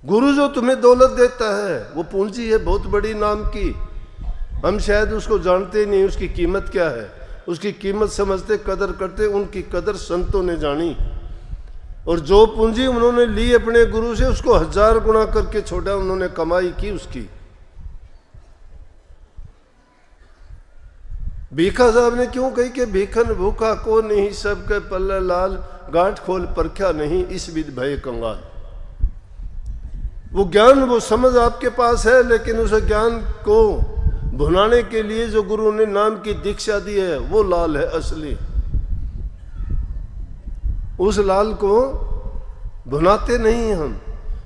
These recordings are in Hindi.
गुरु जो तुम्हें दौलत देता है वो पूंजी है बहुत बड़ी नाम की। हम शायद उसको जानते नहीं, उसकी कीमत क्या है। उसकी कीमत समझते, कदर करते, उनकी कदर संतों ने जानी। और जो पूंजी उन्होंने ली अपने गुरु से उसको 1000 गुना करके छोड़ा, उन्होंने कमाई की उसकी। भीखा साहब ने क्यों कही कि भीखन भूखा को नहीं, सबके पल्ले लाल, गांठ खोल परख्या नहीं, इस विध भय कंगाल। वो ज्ञान, वो समझ आपके पास है, लेकिन उस ज्ञान को भुनाने के लिए जो गुरु ने नाम की दीक्षा दी है वो लाल है असली। उस लाल को भुनाते नहीं हम।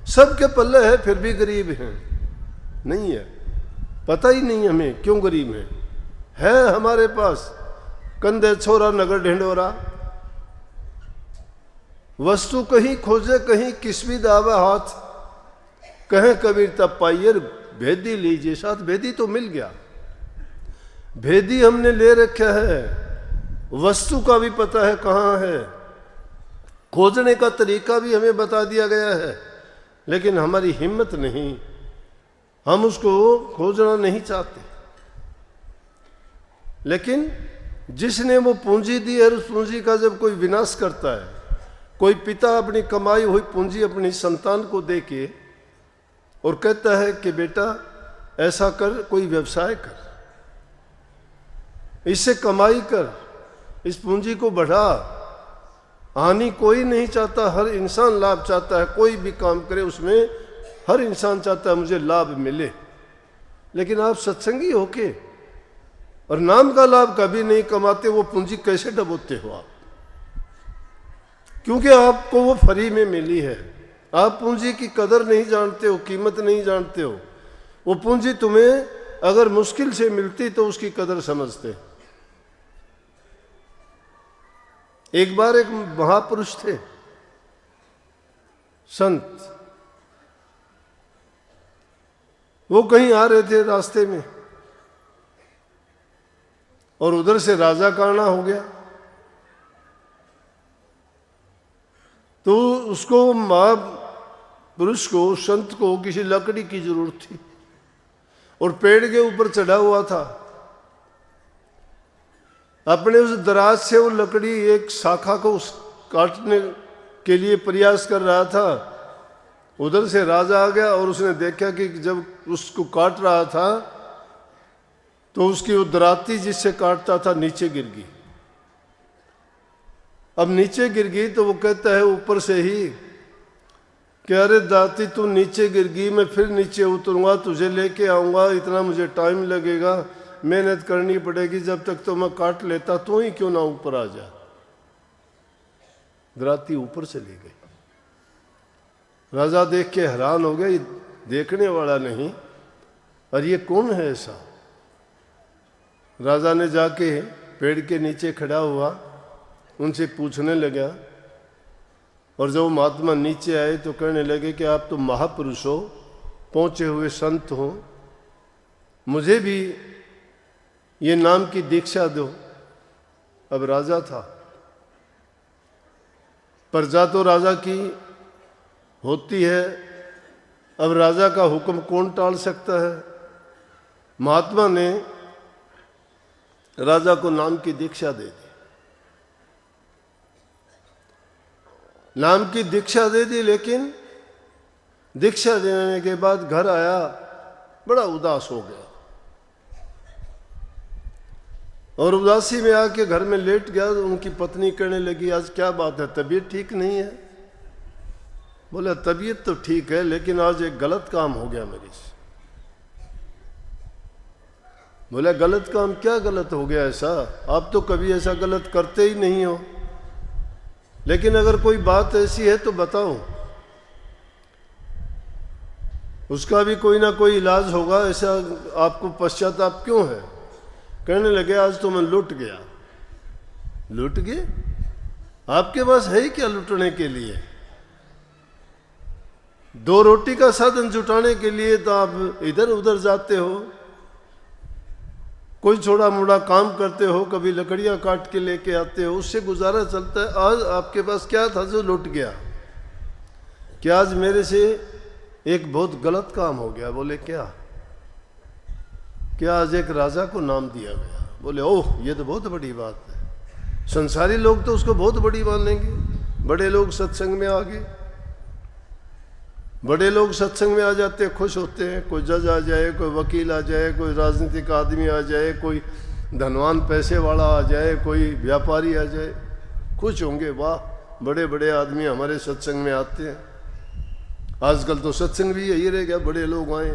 सबके पल्ले है फिर भी गरीब हैं, नहीं है, पता ही नहीं हमें क्यों गरीब हैं। है हमारे पास कंधे छोरा नगर ढिंडोरा, वस्तु कहीं खोजे कहीं किस्मी दावा हाथ, कहें कबीर तब पाइयर भेदी लीजिए साथ। भेदी तो मिल गया, भेदी हमने ले रखा है, वस्तु का भी पता है कहाँ है, खोजने का तरीका भी हमें बता दिया गया है, लेकिन हमारी हिम्मत नहीं, हम उसको खोजना नहीं चाहते। लेकिन जिसने वो पूंजी दी है, उस पूंजी का जब कोई विनाश करता है, कोई पिता अपनी कमाई हुई पूंजी अपनी संतान को दे के और कहता है कि बेटा ऐसा कर, कोई व्यवसाय कर, इससे कमाई कर, इस पूंजी को बढ़ा। हानि कोई नहीं चाहता, हर इंसान लाभ चाहता है। कोई भी काम करे उसमें हर इंसान चाहता है मुझे लाभ मिले। लेकिन आप सत्संगी होके और नाम का लाभ कभी नहीं कमाते, वो पूंजी कैसे डबोते हो आप? क्योंकि आपको वो फ्री में मिली है। आप पूंजी की कदर नहीं जानते हो, कीमत नहीं जानते हो। वो पूंजी तुम्हें अगर मुश्किल से मिलती तो उसकी कदर समझते। एक बार एक महापुरुष थे, संत, वो कहीं आ रहे थे रास्ते में और उधर से राजा का आना हो गया। तो उसको महापुरुष को, संत को किसी लकड़ी की जरूरत थी और पेड़ के ऊपर चढ़ा हुआ था। अपने उस दराज से वो लकड़ी एक शाखा को काटने के लिए प्रयास कर रहा था। उधर से राजा आ गया और उसने देखा कि जब उसको काट रहा था तो उसकी वो दराती जिससे काटता था नीचे गिर गई। अब नीचे गिर गई तो वो कहता है ऊपर से ही कि अरे दाती तू नीचे गिर गई, मैं फिर नीचे उतरूंगा, तुझे लेके आऊंगा, इतना मुझे टाइम लगेगा, मेहनत करनी पड़ेगी, जब तक तो मैं काट लेता, तो ही क्यों ना ऊपर आ जा। दराती ऊपर चली गई। राजा देख के हैरान हो गया, ये देखने वाला नहीं, और ये कौन है ऐसा। राजा ने जाके पेड़ के नीचे खड़ा हुआ, उनसे पूछने लगा, और जब महात्मा नीचे आए तो कहने लगे कि आप तो महापुरुष हो, पहुंचे हुए संत हो, मुझे भी ये नाम की दीक्षा दो। अब राजा था, प्रजा तो राजा की होती है, अब राजा का हुक्म कौन टाल सकता है। महात्मा ने राजा को नाम की दीक्षा दे दी। नाम की दीक्षा दे दी, लेकिन दीक्षा देने के बाद घर आया, बड़ा उदास हो गया और उदासी में आके घर में लेट गया। उनकी पत्नी कहने लगी, आज क्या बात है, तबीयत ठीक नहीं है? बोला तबीयत तो ठीक है, लेकिन आज एक गलत काम हो गया मेरी से। बोला गलत काम? क्या गलत हो गया ऐसा? आप तो कभी ऐसा गलत करते ही नहीं हो, लेकिन अगर कोई बात ऐसी है तो बताओ, उसका भी कोई ना कोई इलाज होगा, ऐसा आपको पश्चाताप क्यों है? कहने लगे आज तो मैं लुट गया। लुट गए? आपके पास है ही क्या लुटने के लिए? 2 रोटी का साधन जुटाने के लिए तो आप इधर उधर जाते हो, कोई छोटा मोटा काम करते हो, कभी लकड़ियां काट के लेके आते हो, उससे गुजारा चलता है। आज आपके पास क्या था जो लुट गया? क्या आज मेरे से एक बहुत गलत काम हो गया। बोले क्या? क्या आज एक राजा को नाम दिया गया। बोले ओह, ये तो बहुत बड़ी बात है। संसारी लोग तो उसको बहुत बड़ी मानेंगे। बड़े लोग सत्संग में आ गए, बड़े लोग सत्संग में आ जाते हैं, खुश होते हैं। कोई जज आ जाए, कोई वकील आ जाए, कोई राजनीतिक आदमी आ जाए, कोई धनवान पैसे वाला आ जाए, कोई व्यापारी आ जाए, खुश होंगे। वाह, बड़े बड़े आदमी हमारे सत्संग में आते हैं। आजकल तो सत्संग भी यही रह गया, बड़े लोग आए,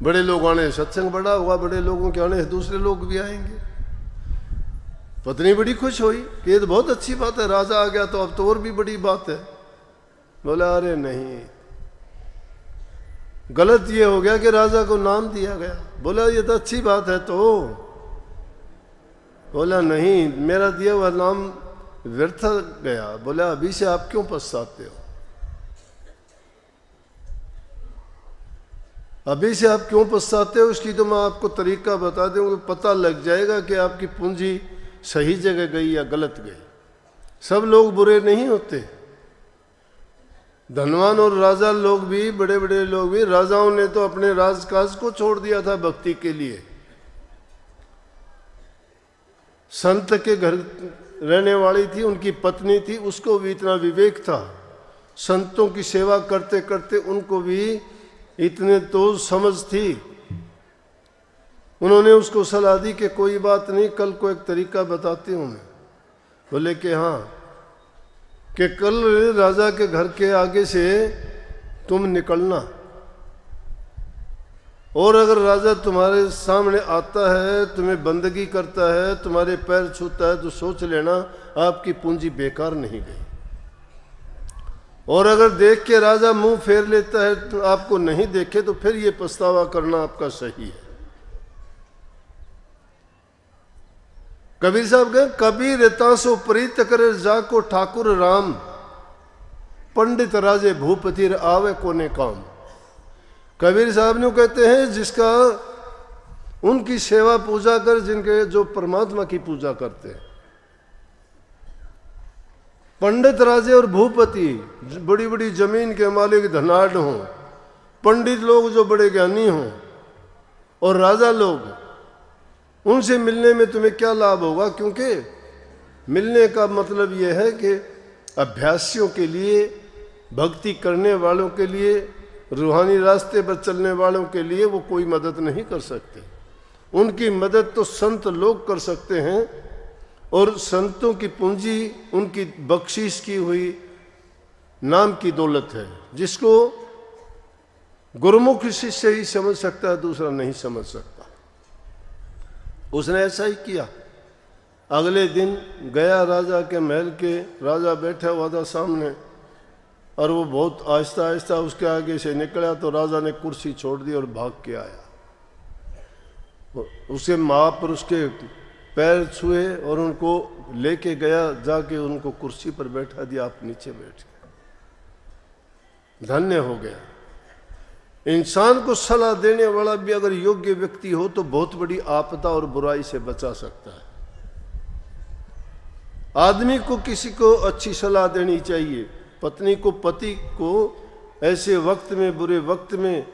बड़े लोग आने सत्संग बड़ा हुआ, बड़े लोगों के आने से दूसरे लोग भी आएंगे। पत्नी बड़ी खुश हुई कि ये तो बहुत अच्छी बात है, राजा आ गया तो अब तो और भी बड़ी बात है। बोला अरे नहीं, गलत ये हो गया कि राजा को नाम दिया गया। बोला ये तो अच्छी बात है तो। बोला नहीं, मेरा दिया हुआ नाम व्यर्थ गया। बोला अभी से आप क्यों पछताते हो? अभी से आप क्यों पछताते हो? उसकी तो मैं आपको तरीका बता दूंगा, पता लग जाएगा कि आपकी पूंजी सही जगह गई या गलत गई। सब लोग बुरे नहीं होते। धनवान और राजा लोग भी, बड़े बड़े लोग भी, राजाओं ने तो अपने राजकाज को छोड़ दिया था भक्ति के लिए। संत के घर रहने वाली थी, उनकी पत्नी थी, उसको भी इतना विवेक था। संतों की सेवा करते करते उनको भी इतने तो समझ थी। उन्होंने उसको सलाह दी कि कोई बात नहीं, कल को एक तरीका बताती हूं मैं। बोले कि हाँ, कि कल राजा के घर के आगे से तुम निकलना, और अगर राजा तुम्हारे सामने आता है, तुम्हें बंदगी करता है, तुम्हारे पैर छूता है, तो सोच लेना आपकी पूंजी बेकार नहीं गई। और अगर देख के राजा मुंह फेर लेता है, तो आपको नहीं देखे, तो फिर ये पछतावा करना आपका सही है। कबीर साहब कहे, कबीर तासो प्रीत करे जाको ठाकुर राम, पंडित राजे भूपति आवे कोने काम। कबीर साहब ने कहते हैं जिसका उनकी सेवा पूजा कर, जिनके जो परमात्मा की पूजा करते हैं। पंडित राजे और भूपति, बड़ी बड़ी जमीन के मालिक धनाढ़ हों, पंडित लोग जो बड़े ज्ञानी हों, और राजा लोग, उनसे मिलने में तुम्हें क्या लाभ होगा? क्योंकि मिलने का मतलब यह है कि अभ्यासियों के लिए, भक्ति करने वालों के लिए, रूहानी रास्ते पर चलने वालों के लिए वो कोई मदद नहीं कर सकते। उनकी मदद तो संत लोग कर सकते हैं, और संतों की पूंजी उनकी बख्शिश की हुई नाम की दौलत है, जिसको गुरुमुख शिष्य ही समझ सकता है, दूसरा नहीं समझ सकता। उसने ऐसा ही किया। अगले दिन गया राजा के महल के, राजा बैठा हुआ था सामने, और वो बहुत आहिस्ता आहिस्ता उसके आगे से निकला, तो राजा ने कुर्सी छोड़ दी और भाग के आया। उसके माँ पर उसके पैर छुए और उनको लेके गया, जाके उनको कुर्सी पर बैठा दिया, आप नीचे बैठ गए। धन्य हो गया। इंसान को सलाह देने वाला भी अगर योग्य व्यक्ति हो तो बहुत बड़ी आपदा और बुराई से बचा सकता है। आदमी को किसी को अच्छी सलाह देनी चाहिए। पत्नी को पति को ऐसे वक्त में, बुरे वक्त में,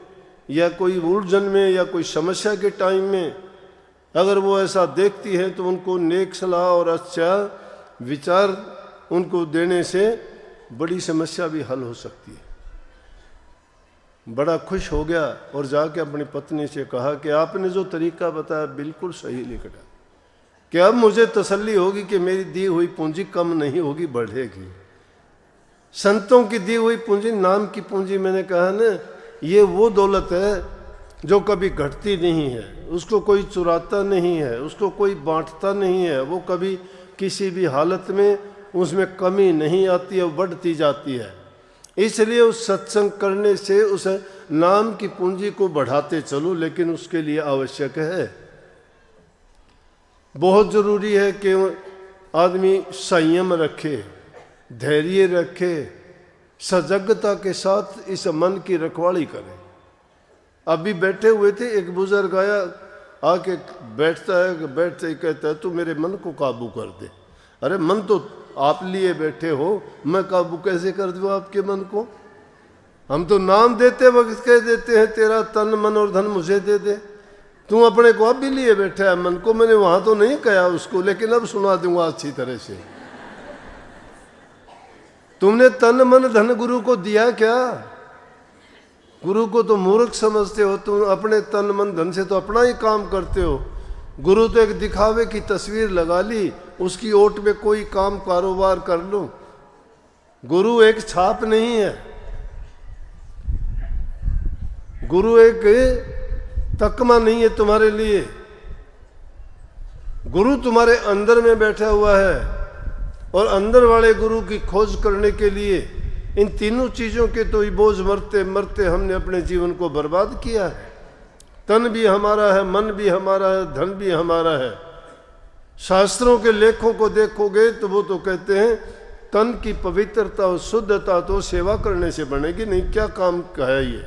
या कोई उलझन में, या कोई समस्या के टाइम में अगर वो ऐसा देखती है, तो उनको नेक सलाह और अच्छा विचार उनको देने से बड़ी समस्या भी हल हो सकती है। बड़ा खुश हो गया और जाके अपनी पत्नी से कहा कि आपने जो तरीका बताया बिल्कुल सही निकला, कि अब मुझे तसल्ली होगी कि मेरी दी हुई पूंजी कम नहीं होगी, बढ़ेगी। संतों की दी हुई पूंजी, नाम की पूंजी, मैंने कहा ना, ये वो दौलत है जो कभी घटती नहीं है, उसको कोई चुराता नहीं है, उसको कोई बांटता नहीं है, वो कभी किसी भी हालत में उसमें कमी नहीं आती है, बढ़ती जाती है। इसलिए उस सत्संग करने से उस नाम की पूंजी को बढ़ाते चलो, लेकिन उसके लिए आवश्यक है, बहुत जरूरी है कि आदमी संयम रखे, धैर्य रखे, सजगता के साथ इस मन की रखवाली करे। अभी बैठे हुए थे, एक बुजुर्ग आया, आके बैठता है, बैठते ही कहता है तू मेरे मन को काबू कर दे। अरे मन तो आप लिए बैठे हो, मैं काबू कैसे कर दूं आपके मन को? हम तो नाम देते वक्त कह देते हैं तेरा तन मन और धन मुझे दे दे। तू अपने को अब भी लिए बैठा है, मन को मैंने वहां तो नहीं कहा उसको, लेकिन अब सुना दूंगा अच्छी तरह से। तुमने तन मन धन गुरु को दिया क्या? गुरु को तो मूर्ख समझते हो, तुम अपने तन मन धन से तो अपना ही काम करते हो। गुरु तो एक दिखावे की तस्वीर लगा ली, उसकी ओट में कोई काम कारोबार कर लो। गुरु एक छाप नहीं है, गुरु एक तकमा नहीं है तुम्हारे लिए। गुरु तुम्हारे अंदर में बैठा हुआ है, और अंदर वाले गुरु की खोज करने के लिए इन तीनों चीजों के तो बोझ मरते मरते हमने अपने जीवन को बर्बाद किया है। तन भी हमारा है, मन भी हमारा है, धन भी हमारा है। शास्त्रों के लेखों को देखोगे तो वो तो कहते हैं तन की पवित्रता और शुद्धता तो सेवा करने से बनेगी, नहीं क्या काम का है ये।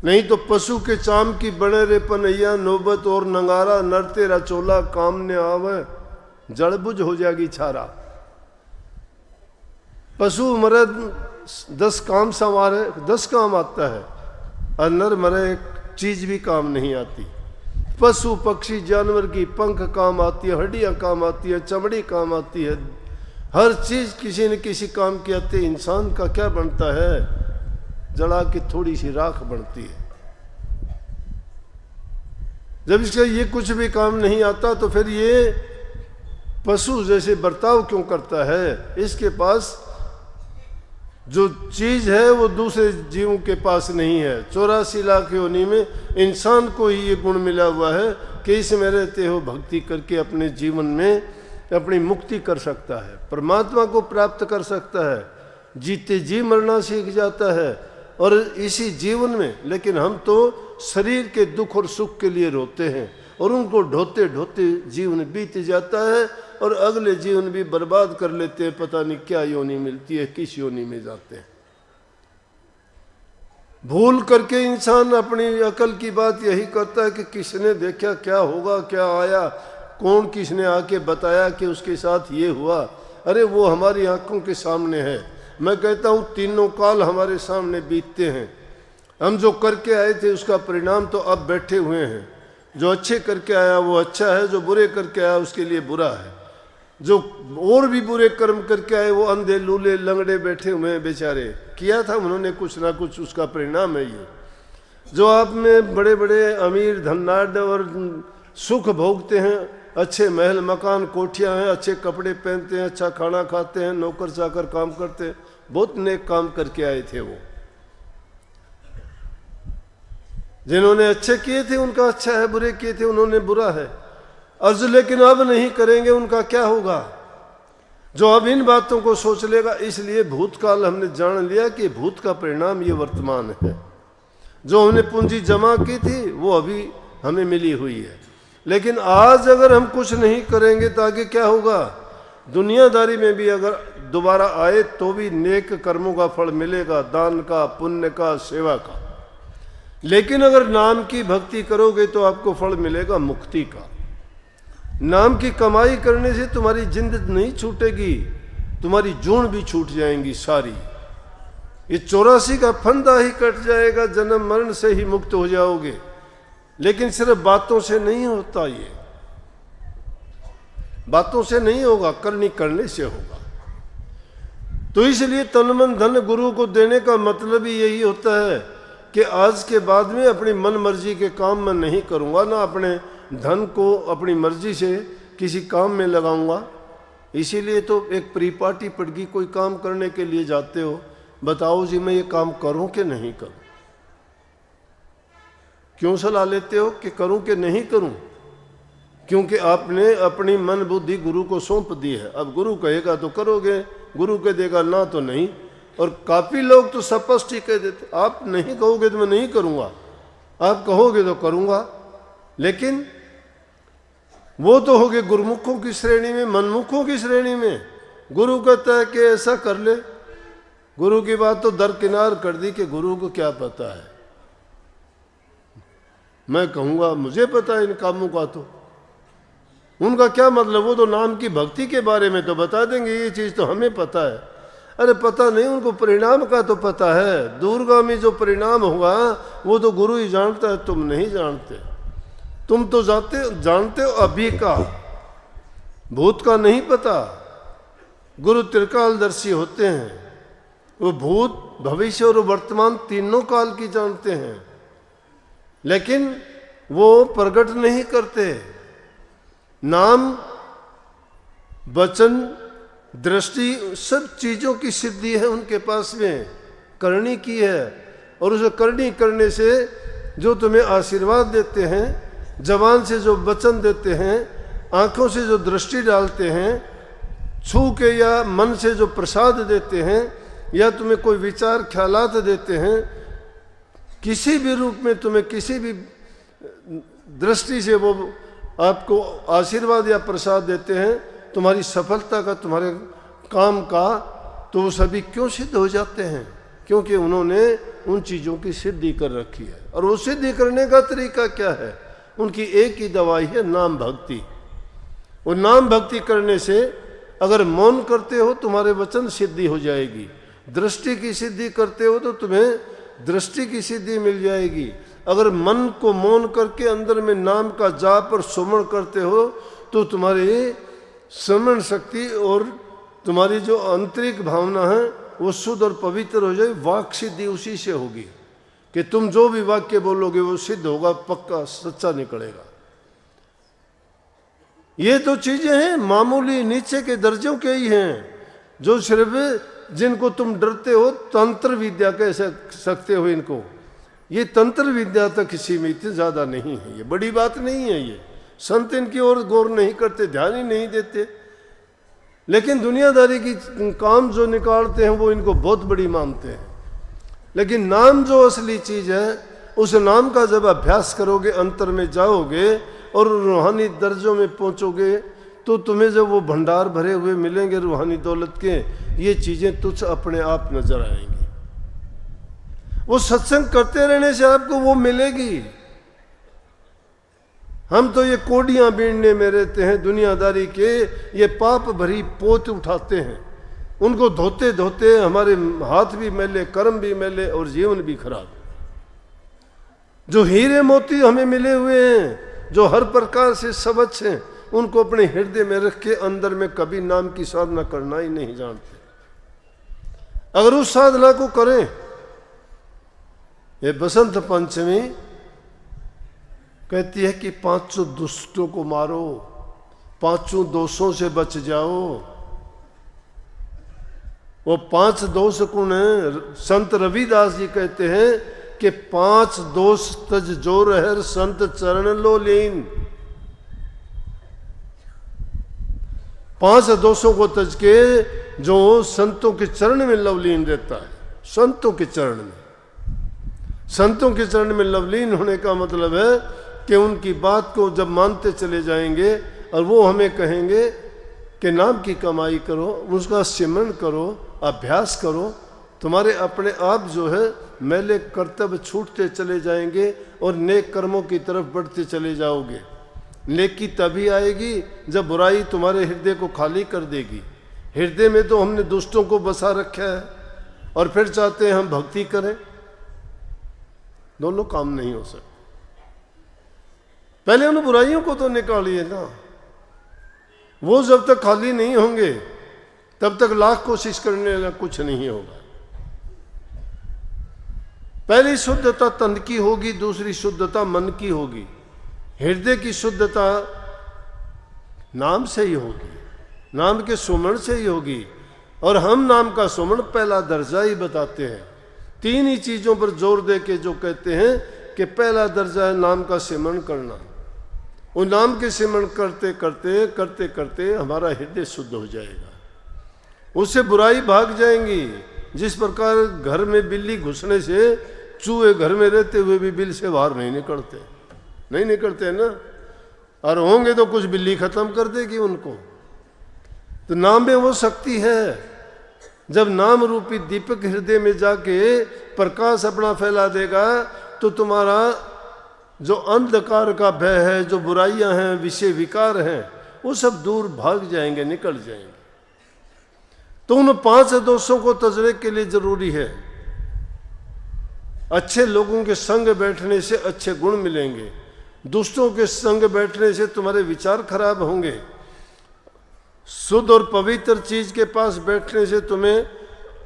नहीं तो पशु के चाम की बने रे पनैया, नौबत और नंगारा, नर तेरा चोला काम ने आवे, जड़बुझ हो जाएगी छारा। पशु मरे 10 काम संवारे, 10 काम आता है, और नर मरे एक चीज भी काम नहीं आती। पशु पक्षी जानवर की पंख काम आती है, हड्डियां काम आती है, चमड़ी काम आती है, हर चीज किसी न किसी काम की आती है। इंसान का क्या बनता है? जला की थोड़ी सी राख बनती है। जब इसका ये कुछ भी काम नहीं आता तो फिर ये पशु जैसे बर्ताव क्यों करता है? इसके पास जो चीज है वो दूसरे जीवों के पास नहीं है। 84 लाख योनि में इंसान को ही ये गुण मिला हुआ है कि इसमें रहते हो भक्ति करके अपने जीवन में अपनी मुक्ति कर सकता है, परमात्मा को प्राप्त कर सकता है, जीते जी मरना सीख जाता है। और इसी जीवन में लेकिन हम तो शरीर के दुख और सुख के लिए रोते हैं, और उनको ढोते ढोते जीवन बीत जाता है, और अगले जीवन भी बर्बाद कर लेते हैं। पता नहीं क्या योनि मिलती है, किस योनि में जाते हैं। भूल करके इंसान अपनी अकल की बात यही करता है कि किसने देखा, क्या होगा, क्या आया, कौन किसने आके बताया कि उसके साथ ये हुआ। अरे वो हमारी आंखों के सामने है। मैं कहता हूँ तीनों काल हमारे सामने बीतते हैं। हम जो करके आए थे उसका परिणाम तो अब बैठे हुए हैं। जो अच्छे करके आया वो अच्छा है, जो बुरे करके आया उसके लिए बुरा है। जो और भी बुरे कर्म करके आए वो अंधे लूले लंगड़े बैठे हुए हैं बेचारे, किया था उन्होंने कुछ ना कुछ, उसका परिणाम है ये। जो आप में बड़े बड़े अमीर धन्नाढ्य और सुख भोगते हैं, अच्छे महल मकान कोठियां हैं, अच्छे कपड़े पहनते हैं, अच्छा खाना खाते हैं, नौकर चाकर काम करते हैं, बहुत नेक काम करके आए थे वो। जिन्होंने अच्छे किए थे उनका अच्छा है, बुरे किए थे उन्होंने बुरा है। और जो लेकिन अब नहीं करेंगे उनका क्या होगा? जो अब इन बातों को सोच लेगा। इसलिए भूतकाल हमने जान लिया कि भूत का परिणाम ये वर्तमान है। जो हमने पूंजी जमा की थी वो अभी हमें मिली हुई है। लेकिन आज अगर हम कुछ नहीं करेंगे तो आगे क्या होगा? दुनियादारी में भी अगर दोबारा आए तो भी नेक कर्मों का फल मिलेगा, दान का, पुण्य का, सेवा का। लेकिन अगर नाम की भक्ति करोगे तो आपको फल मिलेगा मुक्ति का। नाम की कमाई करने से तुम्हारी जिंदगी नहीं छूटेगी, तुम्हारी जून भी छूट जाएंगी सारी। ये 84 का फंदा ही कट जाएगा, जन्म मरण से ही मुक्त हो जाओगे। लेकिन सिर्फ बातों से नहीं होता, ये बातों से नहीं होगा, करने से होगा। तो इसलिए तन मन धन गुरु को देने का मतलब ही यही होता है कि आज के बाद में अपनी मन मर्जी के काम मैं नहीं करूंगा, ना अपने धन को अपनी मर्जी से किसी काम में लगाऊंगा। इसीलिए तो एक परिपाटी पड़गी, कोई काम करने के लिए जाते हो, बताओ जी मैं ये काम करूं कि नहीं करूं। क्यों सलाह लेते हो कि करूं कि नहीं करूं? क्योंकि आपने अपनी मन बुद्धि गुरु को सौंप दी है। अब गुरु कहेगा तो करोगे, गुरु कह देगा ना तो नहीं। और काफी लोग तो स्पष्ट ही कह देते, आप नहीं कहोगे तो मैं नहीं करूंगा, आप कहोगे तो करूंगा। लेकिन वो तो हो गए गुरुमुखों की श्रेणी में, मनमुखों की श्रेणी में। गुरु कहता है कि ऐसा कर ले, गुरु की बात तो दरकिनार कर दी कि गुरु को क्या पता है, मैं कहूंगा मुझे पता है इन कामों का। तो उनका क्या मतलब? वो तो नाम की भक्ति के बारे में तो बता देंगे, ये चीज तो हमें पता है। अरे पता नहीं, उनको परिणाम का तो पता है, दूरगामी जो परिणाम होगा वो तो गुरु ही जानता है, तुम नहीं जानते। तुम तो जानते हो अभी का, भूत का नहीं पता। गुरु त्रिकालदर्शी होते हैं, वो भूत, भविष्य और वर्तमान तीनों काल की जानते हैं, लेकिन वो प्रकट नहीं करते। नाम, वचन, दृष्टि, सब चीजों की सिद्धि है उनके पास में, करनी की है। और उसे करनी करने से जो तुम्हें आशीर्वाद देते हैं, जबान से जो वचन देते हैं, आंखों से जो दृष्टि डालते हैं, छू के या मन से जो प्रसाद देते हैं, या तुम्हें कोई विचार ख्यालात देते हैं, किसी भी रूप में तुम्हें किसी भी दृष्टि से वो आपको आशीर्वाद या प्रसाद देते हैं, तुम्हारी सफलता का, तुम्हारे काम का, तो वो सभी क्यों सिद्ध हो जाते हैं? क्योंकि उन्होंने उन चीज़ों की सिद्धि कर रखी है। और वो सिद्धि करने का तरीका क्या है? उनकी एक ही दवाई है, नाम भक्ति। वो नाम भक्ति करने से अगर मौन करते हो तुम्हारे वचन सिद्धि हो जाएगी, दृष्टि की सिद्धि करते हो तो तुम्हें दृष्टि की सिद्धि मिल जाएगी। अगर मन को मौन करके अंदर में नाम का जाप और सुमरण करते हो तो तुम्हारी स्मरण शक्ति और तुम्हारी जो आंतरिक भावना है वो शुद्ध और पवित्र हो जाए। वाक सिद्धि उसी से होगी कि तुम जो भी वाक्य बोलोगे वो सिद्ध होगा, पक्का सच्चा निकलेगा। ये तो चीजें हैं मामूली नीचे के दर्जों के ही हैं, जो सिर्फ जिनको तुम डरते हो, तंत्र विद्या कह सकते हो इनको। ये तंत्र विद्या तक सीमित, ज्यादा नहीं है, ये बड़ी बात नहीं है। ये संत इनकी ओर गौर नहीं करते, ध्यान ही नहीं देते, लेकिन दुनियादारी की काम जो निकालते हैं वो इनको बहुत बड़ी मानते हैं। लेकिन नाम जो असली चीज है, उस नाम का जब अभ्यास करोगे, अंतर में जाओगे और रूहानी दर्जों में पहुंचोगे, तो तुम्हें जब वो भंडार भरे हुए मिलेंगे रूहानी दौलत के, ये चीजें तुझ अपने आप नजर आएंगी। वो सत्संग करते रहने से आपको वो मिलेगी। हम तो ये कोडियां बीनने में रहते हैं दुनियादारी के, ये पाप भरी पोत उठाते हैं, उनको धोते धोते हमारे हाथ भी मैले, कर्म भी मैले और जीवन भी खराब। जो हीरे मोती हमें मिले हुए हैं, जो हर प्रकार से स्वच्छ हैं, उनको अपने हृदय में रख के अंदर में कभी नाम की साधना करना ही नहीं जानते। अगर उस साधना को करें, ये बसंत पंचमी कहती है कि 500 दुष्टों को मारो, 500 दोषों से बच जाओ। वो 5 दोष कौन है? संत रविदास जी कहते हैं कि 5 दोष तज जो रहर संत चरण लो लीन। 5 दोषों को तज के जो संतों के चरण में लवलीन रहता है, संतों के चरण में। संतों के चरण में लवलीन होने का मतलब है कि उनकी बात को जब मानते चले जाएंगे और वो हमें कहेंगे कि नाम की कमाई करो, उसका सिमरन करो, अभ्यास करो, तुम्हारे अपने आप जो है मैले कर्तव्य छूटते चले जाएंगे और नेक कर्मों की तरफ बढ़ते चले जाओगे। नेकी तभी आएगी जब बुराई तुम्हारे हृदय को खाली कर देगी। हृदय में तो हमने दुष्टों को बसा रखा है और फिर चाहते हैं हम भक्ति करें, दोनों काम नहीं हो सकते। पहले उन बुराइयों को तो निकालिए ना, वो जब तक खाली नहीं होंगे तब तक लाख कोशिश करने लगा कुछ नहीं होगा। पहली शुद्धता तन की होगी, दूसरी शुद्धता मन की होगी। हृदय की शुद्धता नाम से ही होगी, नाम के सुमरण से ही होगी। और हम नाम का सुमरण पहला दर्जा ही बताते हैं। 3 ही चीजों पर जोर दे के जो कहते हैं कि पहला दर्जा है नाम का सिमरण करना। वो नाम के सिमरण करते करते करते करते हमारा हृदय शुद्ध हो जाएगा, उससे बुराई भाग जाएंगी। जिस प्रकार घर में बिल्ली घुसने से चूहे घर में रहते हुए भी बिल से बाहर नहीं निकलते ना, और होंगे तो कुछ बिल्ली खत्म कर देगी उनको। तो नाम में वो शक्ति है। जब नाम रूपी दीपक हृदय में जाके प्रकाश अपना फैला देगा तो तुम्हारा जो अंधकार का भय है, जो बुराइयां हैं, विषय विकार हैं, वो सब दूर भाग जाएंगे, निकल जाएंगे। तो उन 5 दोषों को तजने के लिए जरूरी है अच्छे लोगों के संग बैठने से अच्छे गुण मिलेंगे, दुष्टों के संग बैठने से तुम्हारे विचार खराब होंगे, शुद्ध और पवित्र चीज के पास बैठने से तुम्हें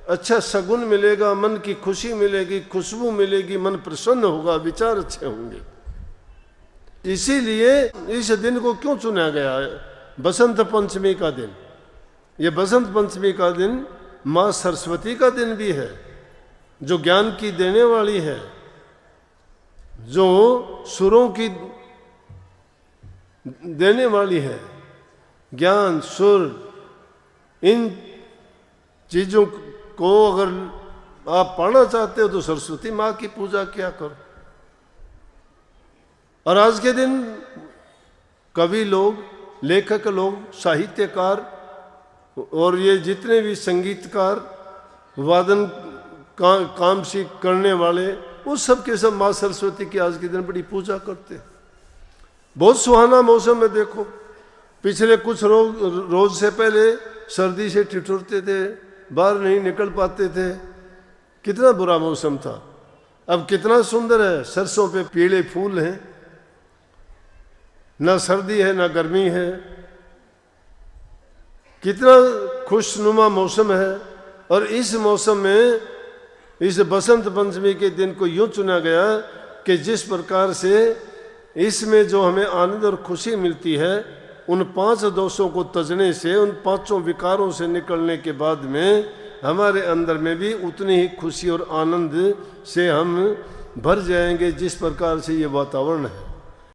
अच्छा सगुन मिलेगा, मन की खुशी मिलेगी, खुशबू मिलेगी, मन प्रसन्न होगा, विचार अच्छे होंगे। इसीलिए इस दिन को क्यों चुना गया है? बसंत पंचमी का दिन। ये बसंत पंचमी का दिन माँ सरस्वती का दिन भी है, जो ज्ञान की देने वाली है, जो सुरों की देने वाली है। ज्ञान, सुर, इन चीजों को अगर आप पाना चाहते हो तो सरस्वती माँ की पूजा किया करो। और आज के दिन कवि लोग, लेखक लोग, साहित्यकार और ये जितने भी संगीतकार, वादन काम सीख करने वाले, उस सब के सब माँ सरस्वती की आज के दिन बड़ी पूजा करते हैं। बहुत सुहाना मौसम है। देखो पिछले कुछ रोज से पहले सर्दी से ठिठुरते थे, बाहर नहीं निकल पाते थे, कितना बुरा मौसम था। अब कितना सुंदर है, सरसों पे पीले फूल हैं, ना सर्दी है ना गर्मी है, कितना खुशनुमा मौसम है। और इस मौसम में इस बसंत पंचमी के दिन को यूं चुना गया कि जिस प्रकार से इसमें जो हमें आनंद और खुशी मिलती है, उन 5 दोषों को तजने से, उन 5 विकारों से निकलने के बाद में हमारे अंदर में भी उतनी ही खुशी और आनंद से हम भर जाएंगे जिस प्रकार से ये वातावरण है।